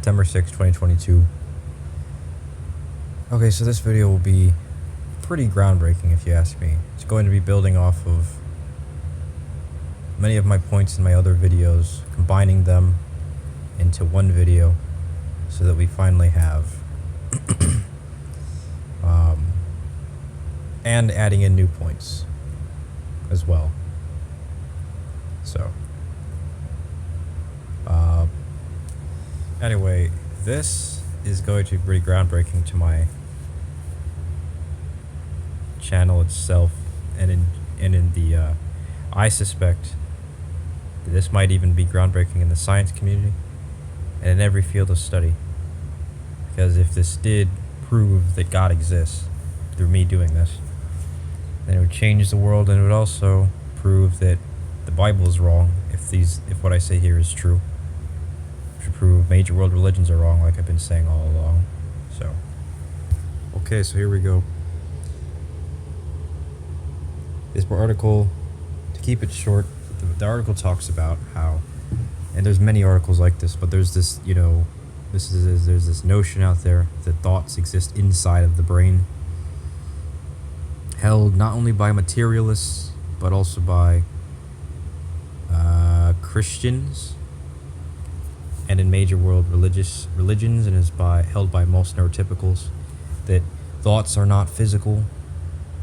September 6, 2022. Okay, so this video will be pretty groundbreaking if you ask me. It's going to be building off of many of my points in my other videos, combining them into one video so that we finally have and adding in new points as well. So anyway, this is going to be pretty groundbreaking to my channel itself, and in the I suspect that this might even be groundbreaking in the science community and in every field of study, because if this did prove that God exists through me doing this, then it would change the world, and it would also prove that the Bible is wrong if what I say here is true. It should prove major world religions are wrong, like I've been saying all along. So okay, so here we go. This article, to keep it short, the article talks about how, and there's many articles like this, but there's this, there's this notion out there that thoughts exist inside of the brain, held not only by materialists but also by Christians and in major world religions, and is held by most neurotypicals, that thoughts are not physical,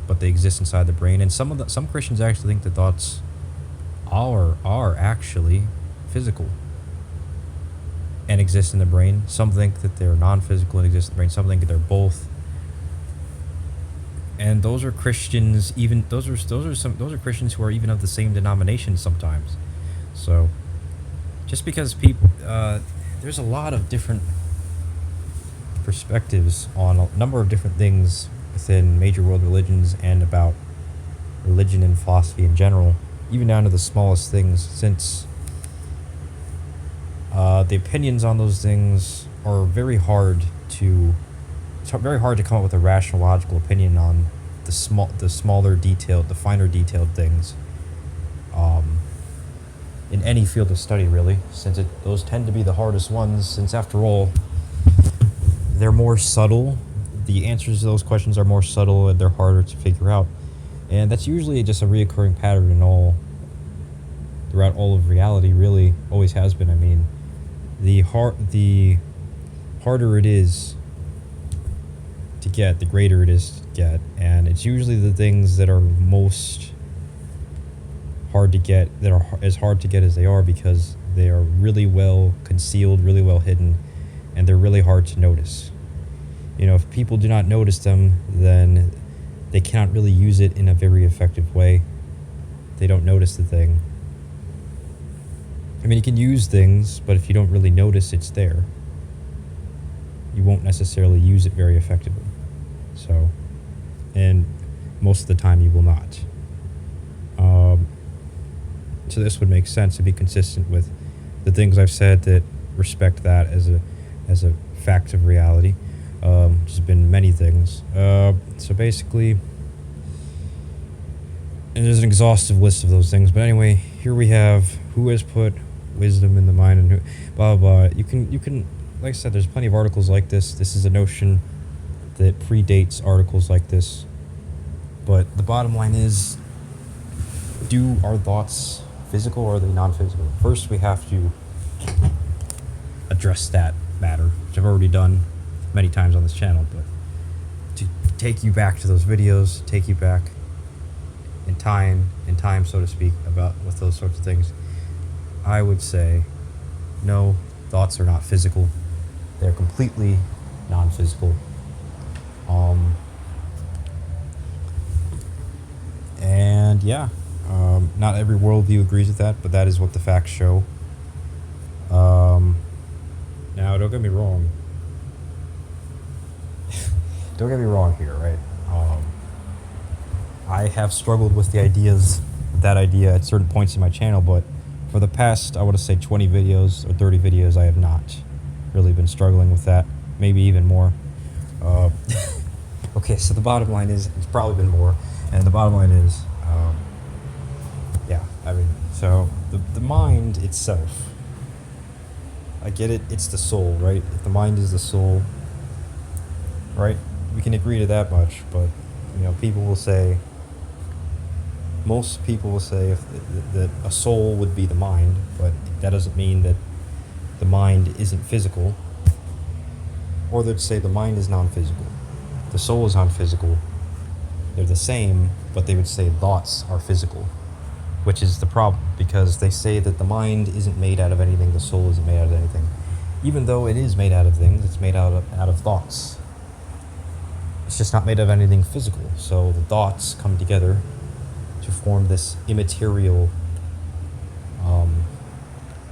but they exist inside the brain. And some Christians actually think that thoughts are actually physical and exist in the brain. Some think that they're non-physical and exist in the brain. Some think that they're both. And those are Christians. Even those are Christians who are even of the same denomination sometimes. So just because people, there's a lot of different perspectives on a number of different things within major world religions and about religion and philosophy in general, even down to the smallest things, since the opinions on those things are very hard to come up with a rational, logical opinion on the finer detailed things in any field of study, really, since those tend to be the hardest ones, since after all they're more subtle. The answers to those questions are more subtle and they're harder to figure out. And that's usually just a reoccurring pattern throughout all of reality, really, always has been. I mean, the harder it is to get, the greater it is to get. And it's usually the things that are most hard to get, that are as hard to get as they are, because they are really well concealed, really well hidden, and they're really hard to notice. If people do not notice them, then they cannot really use it in a very effective way. They don't notice the thing. I mean, you can use things, but if you don't really notice it's there, you won't necessarily use it very effectively. So, and most of the time you will not. So this would make sense to be consistent with the things I've said that respect that as a fact of reality. Which has been many things. So basically, and there's an exhaustive list of those things. But anyway, here we have who has put wisdom in the mind and who, blah, blah, blah. You can, like I said, there's plenty of articles like this. This is a notion that predates articles like this. But the bottom line is, do our thoughts physical or are they non-physical? First, we have to address that matter, which I've already done many times on this channel, but to take you back to those videos, take you back in time, so to speak, with those sorts of things, I would say, no, thoughts are not physical. They're completely non-physical. And yeah, not every worldview agrees with that, but that is what the facts show. Now, don't get me wrong. Don't get me wrong here, right? I have struggled with that idea at certain points in my channel, but for the past, I want to say 20 videos or 30 videos, I have not really been struggling with that. Maybe even more. Okay, so the bottom line is, it's probably been more, and the bottom line is, yeah, I mean, so the mind itself, I get it, it's the soul, right? If the mind is the soul, right? We can agree to that much, but people will say, most people will say that a soul would be the mind, but that doesn't mean that the mind isn't physical. Or they'd say the mind is non-physical, the soul is non-physical. They're the same, but they would say thoughts are physical, which is the problem, because they say that the mind isn't made out of anything, the soul isn't made out of anything. Even though it is made out of things, it's made out of thoughts. It's just not made of anything physical. So the thoughts come together to form this immaterial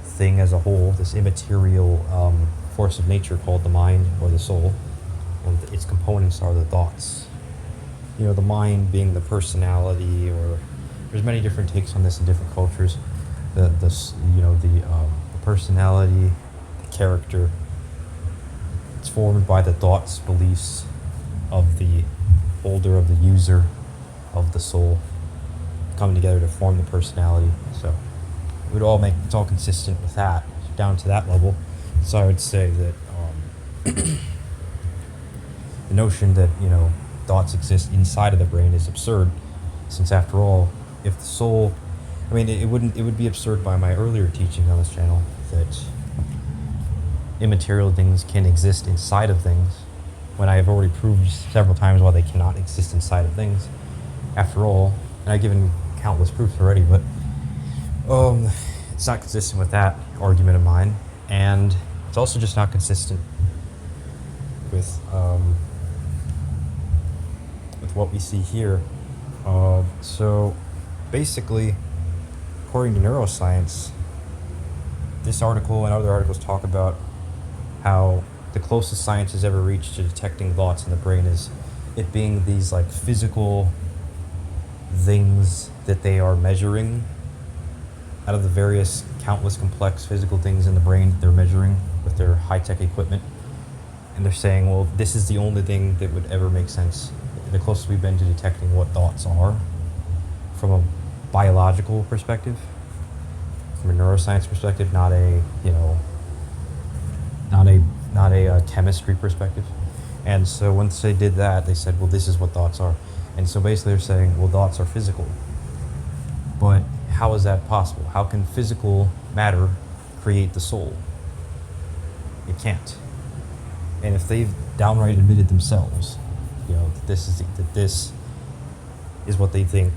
thing as a whole, this immaterial force of nature called the mind or the soul. And its components are the thoughts. The mind being the personality, or there's many different takes on this in different cultures. The personality, the character. It's formed by the thoughts, beliefs of the holder, of the user, of the soul, coming together to form the personality. So it's all consistent with that, down to that level. So I would say that the notion that thoughts exist inside of the brain is absurd, since after all, if the soul, it would be absurd by my earlier teaching on this channel that immaterial things can exist inside of things, when I have already proved several times why they cannot exist inside of things. After all, and I've given countless proofs already, but it's not consistent with that argument of mine, and it's also just not consistent with what we see here. So basically, according to neuroscience, this article and other articles talk about how the closest science has ever reached to detecting thoughts in the brain is it being these like physical things that they are measuring out of the various countless complex physical things in the brain that they're measuring with their high-tech equipment. And they're saying, well, this is the only thing that would ever make sense. The closest we've been to detecting what thoughts are from a biological perspective, from a neuroscience perspective, not a chemistry perspective. And so once they did that, they said, well, this is what thoughts are. And so basically they're saying, well, thoughts are physical. But how is that possible? How can physical matter create the soul? It can't. And if they've downright admitted themselves, that this is what they think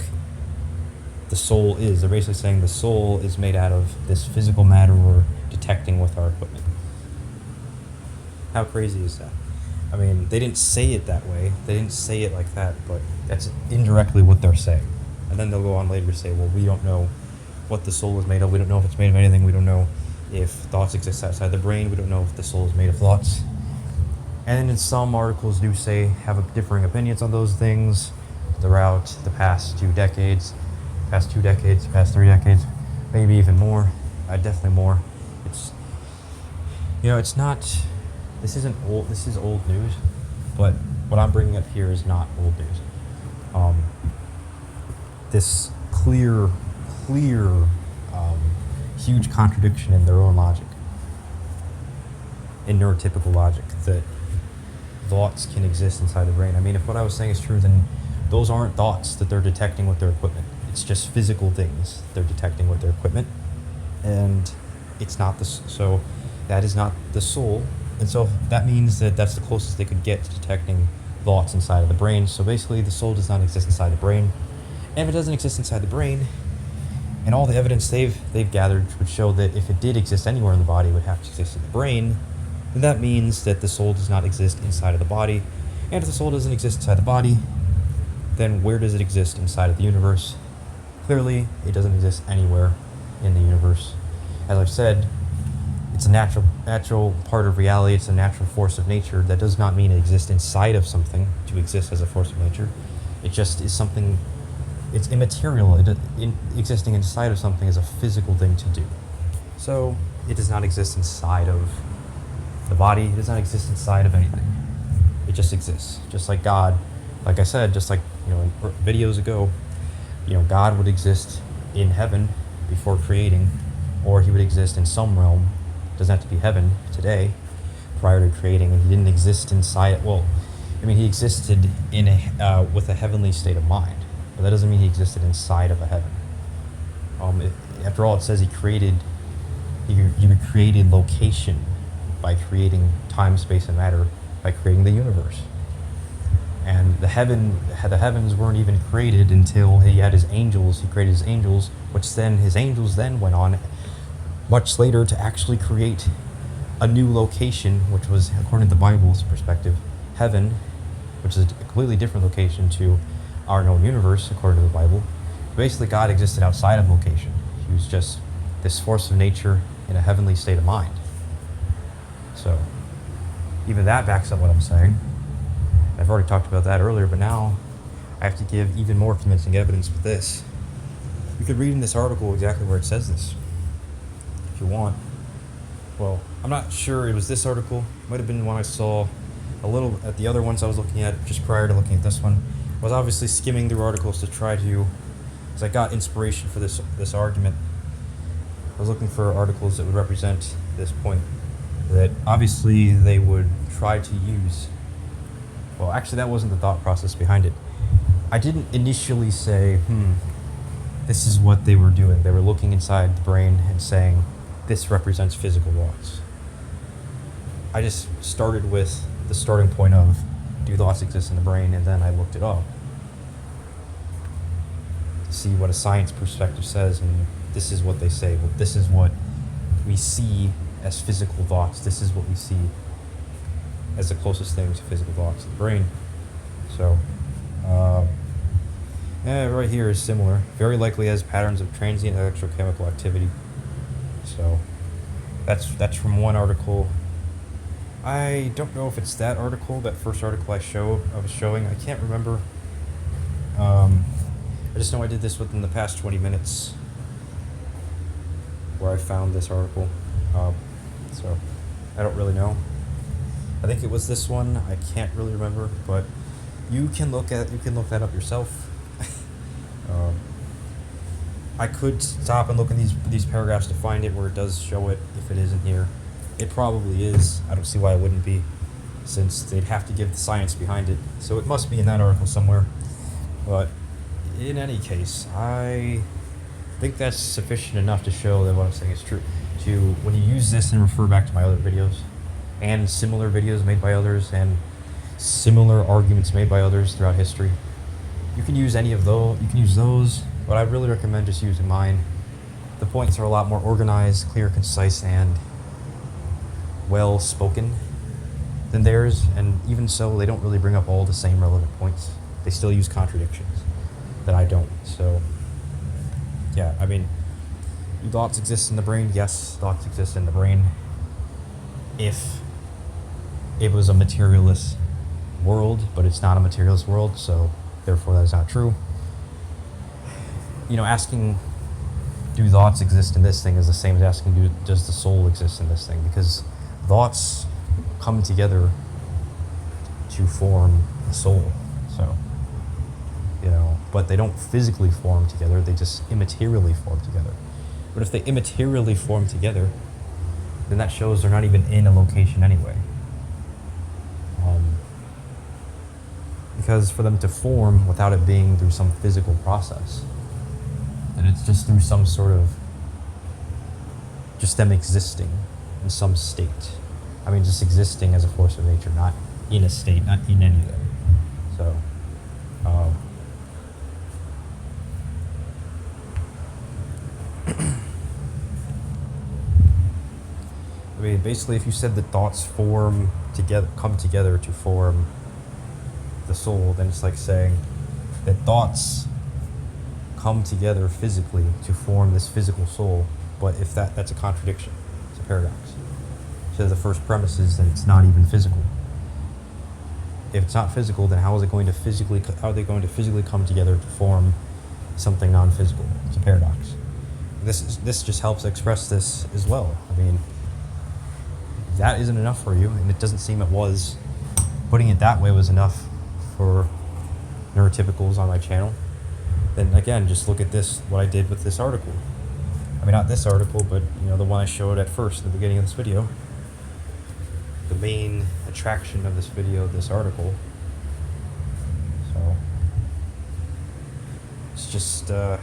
the soul is, they're basically saying the soul is made out of this physical matter we're detecting with our equipment. How crazy is that? They didn't say it that way. They didn't say it like that, but that's indirectly what they're saying. And then they'll go on later to say, well, we don't know what the soul is made of. We don't know if it's made of anything. We don't know if thoughts exist outside the brain. We don't know if the soul is made of thoughts. And in some articles do say, have differing opinions on those things throughout the past 2 decades, past 3 decades, maybe even more. Definitely more. It's not, this isn't old, this is old news, but what I'm bringing up here is not old news. This clear, huge contradiction in their own logic, in neurotypical logic, that thoughts can exist inside the brain. If what I was saying is true, then those aren't thoughts that they're detecting with their equipment. It's just physical things they're detecting with their equipment, and it's not so that is not the soul. And so that means that that's the closest they could get to detecting thoughts inside of the brain. So basically, the soul does not exist inside the brain. And if it doesn't exist inside the brain, and all the evidence they've gathered would show that if it did exist anywhere in the body, it would have to exist in the brain, then that means that the soul does not exist inside of the body. And if the soul doesn't exist inside the body, then where does it exist inside of the universe? Clearly, it doesn't exist anywhere in the universe. As I've said, it's a natural part of reality. It's a natural force of nature. That does not mean it exists inside of something to exist as a force of nature. It just is something, it's immaterial. Existing inside of something is a physical thing to do. So it does not exist inside of the body. It does not exist inside of anything. It just exists. Just like God, like I said, just like in videos ago, God would exist in heaven before creating, or he would exist in some realm Doesn't have to be heaven today, prior to creating, and he didn't exist inside. Well, I mean, he existed in with a heavenly state of mind, but that doesn't mean he existed inside of a heaven. After all, it says he created location by creating time, space, and matter, by creating the universe. And the heavens weren't even created until he had his angels. He created his angels, which then his angels then went on much later to actually create a new location, which was, according to the Bible's perspective, heaven, which is a completely different location to our known universe, according to the Bible. Basically, God existed outside of location. He was just this force of nature in a heavenly state of mind. So, even that backs up what I'm saying. I've already talked about that earlier, but now I have to give even more convincing evidence with this. You could read in this article exactly where it says this, if you want. Well, I'm not sure it was this article. It might have been one I saw a little at the other ones I was looking at just prior to looking at this one. I was obviously skimming through articles to try to, as I got inspiration for this argument. I was looking for articles that would represent this point, that obviously they would try to use. Well, actually, that wasn't the thought process behind it. I didn't initially say, this is what they were doing. They were looking inside the brain and saying, this represents physical thoughts. I just started with the starting point of, do thoughts exist in the brain? And then I looked it up to see what a science perspective says, and this is what they say. Well, this is what we see as physical thoughts. This is what we see as the closest thing to physical thoughts in the brain. So, right here is similar. Very likely has patterns of transient electrochemical activity. So, that's from one article. I don't know if it's that article, that first article I was showing. I can't remember. I just know I did this within the past 20 minutes, where I found this article. So, I don't really know. I think it was this one. I can't really remember, but you can look that up yourself. I could stop and look in these paragraphs to find it where it does show it. If it isn't here, it probably is. I don't see why it wouldn't be, since they'd have to give the science behind it. So it must be in that article somewhere. But in any case, I think that's sufficient enough to show that what I'm saying is true. When you use this and refer back to my other videos, and similar videos made by others, and similar arguments made by others throughout history, you can use any of those. You can use those, but I really recommend just using mine. The points are a lot more organized, clear, concise, and well spoken than theirs, and even so, they don't really bring up all the same relevant points. They still use contradictions that I don't. So, yeah, I mean, do thoughts exist in the brain? Yes, thoughts exist in the brain. If it was a materialist world, but it's not a materialist world, so therefore that is not true. Asking, do thoughts exist in this thing, is the same as asking, does the soul exist in this thing? Because thoughts come together to form the soul. So, but they don't physically form together, they just immaterially form together. But if they immaterially form together, then that shows they're not even in a location anyway. Because for them to form without it being through some physical process, then it's just through some sort of, just them existing in some state. I mean, just existing as a force of nature, not in a state, not in anything. So, I mean, basically, if you said that thoughts come together to form the soul, then it's like saying that thoughts come together physically to form this physical soul. But if that's a contradiction, it's a paradox. So the first premise is that it's not even physical. If it's not physical, then how are they going to physically come together to form something non-physical? It's a paradox. This just helps express this as well. I mean, if that isn't enough for you, and it doesn't seem it was. Putting it that way was enough for neurotypicals on my channel. Then again, just look at this, what I did with this article. I mean, not this article, but, the one I showed at first, at the beginning of this video. The main attraction of this video, this article. So, it's just, there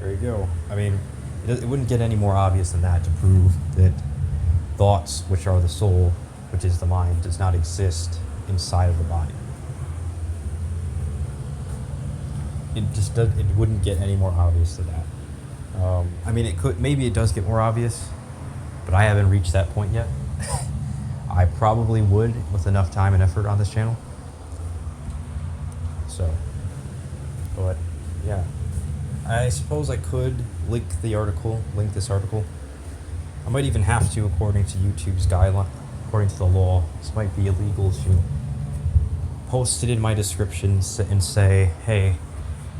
you go. I mean, it wouldn't get any more obvious than that to prove that thoughts, which are the soul, which is the mind, does not exist inside of the body. It wouldn't get any more obvious than that. I mean, maybe it does get more obvious, but I haven't reached that point yet. I probably would with enough time and effort on this channel. So, but yeah, I suppose I could link this article. I might even have to, according to YouTube's guideline, according to the law. This might be illegal to post it in my description and say, hey,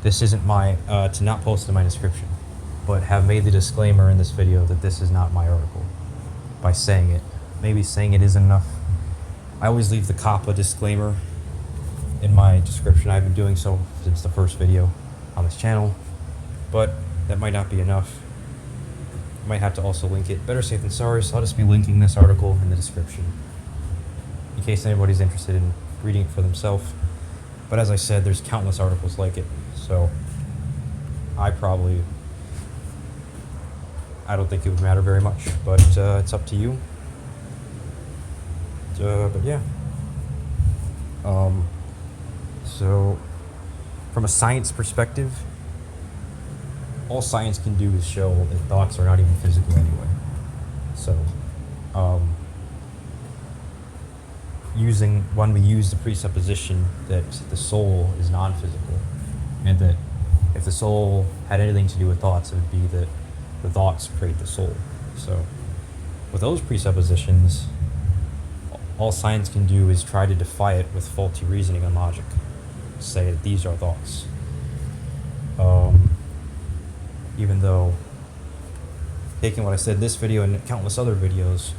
this isn't to not post it in my description, but have made the disclaimer in this video that this is not my article by saying it. Maybe saying it isn't enough. I always leave the COPPA disclaimer in my description. I've been doing so since the first video on this channel, but that might not be enough. I might have to also link it. Better safe than sorry, so I'll just be linking this article in the description in case anybody's interested in reading it for themselves. But as I said, there's countless articles like it, so I don't think it would matter very much, but it's up to you. But yeah. So from a science perspective, all science can do is show that thoughts are not even physical anyway. So, when we use the presupposition that the soul is non-physical, and that if the soul had anything to do with thoughts, it would be that the thoughts create the soul. So, with those presuppositions, all science can do is try to defy it with faulty reasoning and logic. Say that these are thoughts. Even though, taking what I said in this video and countless other videos,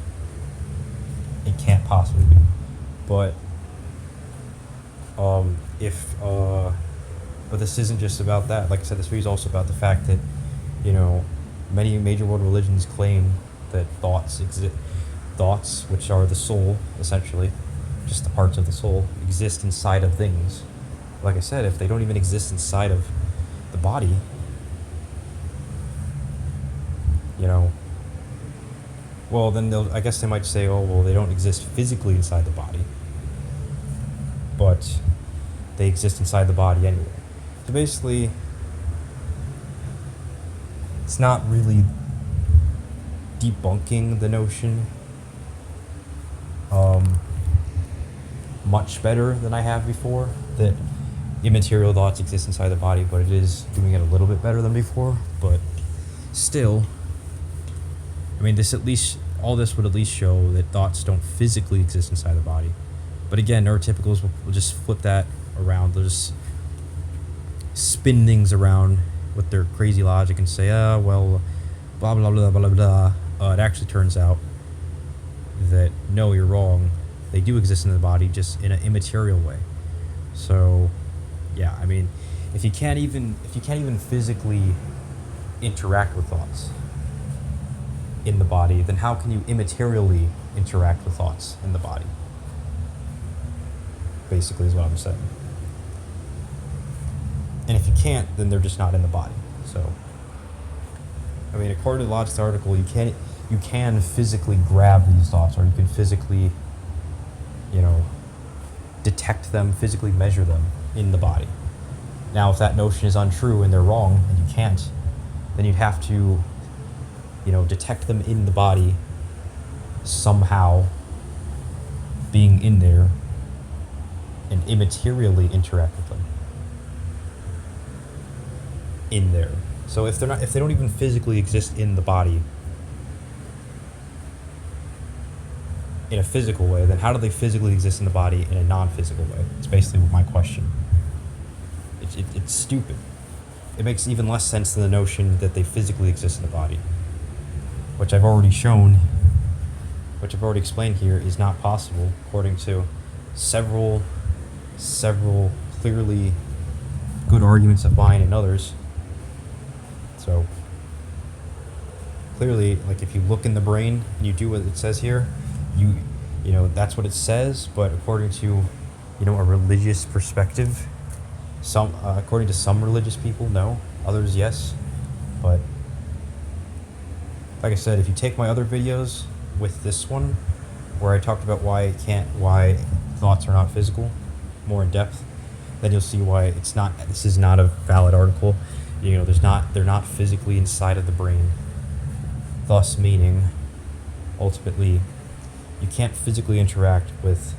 it can't possibly be. But but this isn't just about that. Like I said, this video is also about the fact that, many major world religions claim that thoughts exist. Thoughts, which are the soul, essentially, just the parts of the soul, exist inside of things. Like I said, if they don't even exist inside of the body, well, then I guess they might say, oh, well, they don't exist physically inside the body, but they exist inside the body anyway. So basically, it's not really debunking the notion much better than I have before, that immaterial thoughts exist inside the body, but it is doing it a little bit better than before. But still, I mean, all this would at least show that thoughts don't physically exist inside the body. But again, neurotypicals will just flip that around. They'll just spin things around with their crazy logic and say, well, blah, blah, blah, blah, blah. It actually turns out that, no, you're wrong. They do exist in the body, just in an immaterial way. So, yeah, I mean, if you can't even physically interact with thoughts in the body, then how can you immaterially interact with thoughts in the body? Basically is what I'm saying. And if you can't, then they're just not in the body. So, I mean, according to the Logic's article, you can physically grab these thoughts, or you can physically, detect them, physically measure them in the body. Now, if that notion is untrue and they're wrong and you can't, then you'd have to, detect them in the body somehow, being in there, and immaterially interact with them in there. So if they don't even physically exist in the body in a physical way, then how do they physically exist in the body in a non-physical way? It's basically my question. It's stupid. It makes even less sense than the notion that they physically exist in the body, which I've already explained here is not possible according to several clearly good arguments of mine and others. So, clearly, like if you look in the brain and you do what it says here, you know that's what it says. But according to, you know, a religious perspective, according to some religious people, no. Others, yes. But like I said, if you take my other videos with this one, where I talked about why thoughts are not physical, more in depth, then you'll see why it's not. This is not a valid article. You know, they're not physically inside of the brain. Thus, meaning, ultimately, you can't physically interact with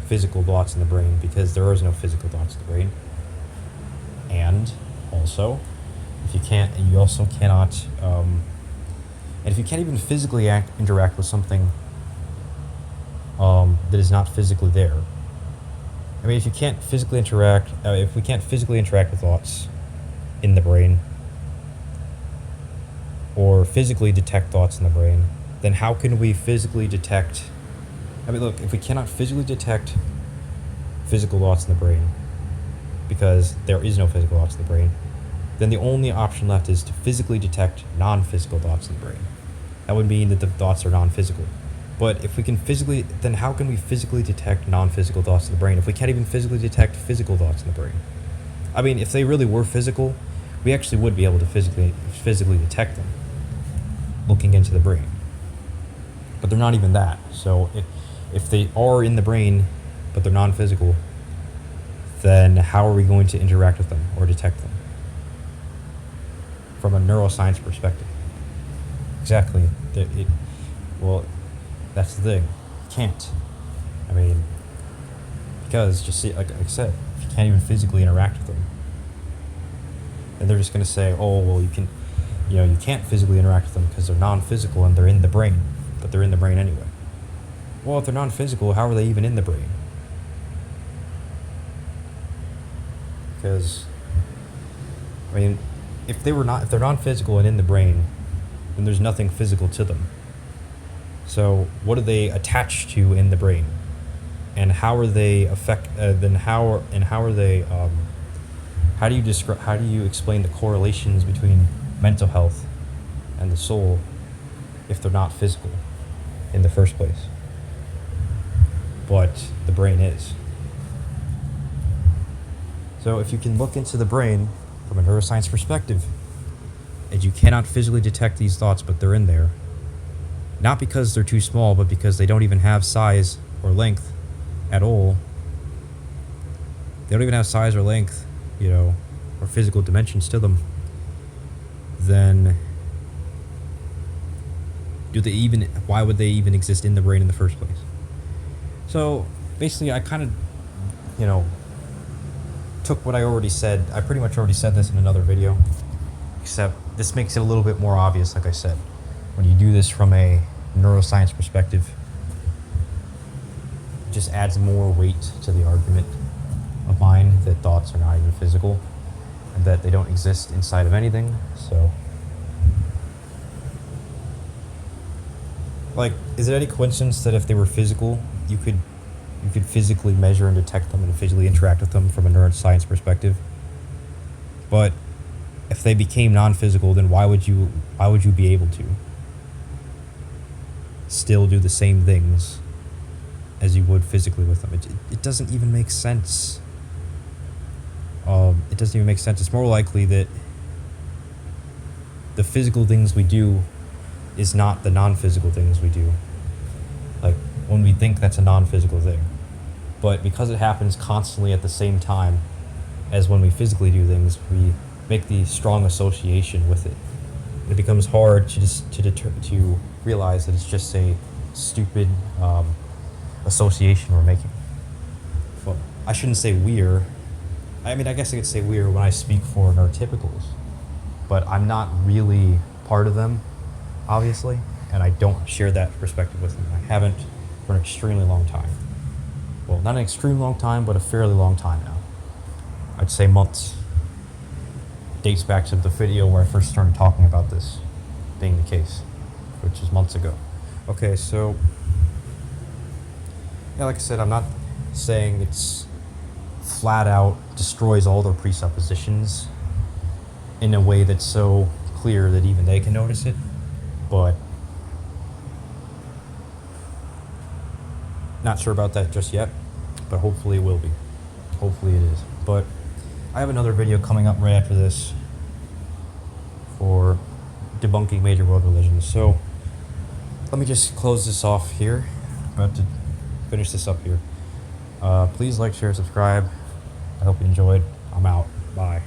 physical thoughts in the brain because there is no physical thoughts in the brain. And also, if you can't, and you also cannot, and if you can't even physically interact with something that is not physically there. I mean, if we can't physically interact with thoughts in the brain, or physically detect thoughts in the brain, then how can we physically detect? I mean, look, if we cannot physically detect physical thoughts in the brain, because there is no physical thoughts in the brain, then the only option left is to physically detect non-physical thoughts in the brain. That would mean that the thoughts are non-physical. But if we can physically, then how can we physically detect non-physical thoughts in the brain if we can't even physically detect physical thoughts in the brain? I mean, if they really were physical, we actually would be able to physically detect them, looking into the brain. But they're not even that. So if they are in the brain, but they're non-physical, then how are we going to interact with them or detect them from a neuroscience perspective? Exactly. Well, that's the thing. You can't. I mean, because just see, like I said, if you can't even physically interact with them, then they're just going to say, oh, well, you can't physically interact with them because they're non-physical and they're in the brain, but they're in the brain anyway. Well, if they're non-physical, how are they even in the brain? Because, I mean, if they're non-physical and in the brain, then there's nothing physical to them. So what are they attached to in the brain, and how are they how do you explain the correlations between mental health and the soul if they're not physical in the first place? But the brain is. So if you can look into the brain from a neuroscience perspective, and you cannot physically detect these thoughts, but they're in there, not because they're too small, but because they don't even have size or length at all. They don't even have size or length, or physical dimensions to them. Then why would they even exist in the brain in the first place? So basically I kind of, took what I already said. I pretty much already said this in another video, except this makes it a little bit more obvious, like I said. When you do this from a neuroscience perspective, it just adds more weight to the argument of mine that thoughts are not even physical and that they don't exist inside of anything. So, like, is it any coincidence that if they were physical, you could physically measure and detect them and physically interact with them from a neuroscience perspective? But if they became non-physical, then why would you be able to still do the same things as you would physically with them? It doesn't even make sense. It doesn't even make sense. It's more likely that the physical things we do is not the non-physical things we do. Like, when we think that's a non-physical thing. But because it happens constantly at the same time as when we physically do things, we make the strong association with it. It becomes hard to realize that it's just a stupid association we're making. Well, I shouldn't say we're. I mean, I guess I could say we're when I speak for neurotypicals, but I'm not really part of them, obviously, and I don't share that perspective with them. I haven't for an extremely long time. Well, not an extremely long time, but a fairly long time now. I'd say months. Dates back to the video where I first started talking about this being the case, which is months ago. Okay, so, yeah, like I said, I'm not saying it's flat out destroys all their presuppositions in a way that's so clear that even they can notice it, but not sure about that just yet, but hopefully it will be. Hopefully it is. But I have another video coming up right after this for debunking major world religions. So let me just close this off here. I'm about to finish this up here. Please like, share, subscribe. I hope you enjoyed. I'm out. Bye.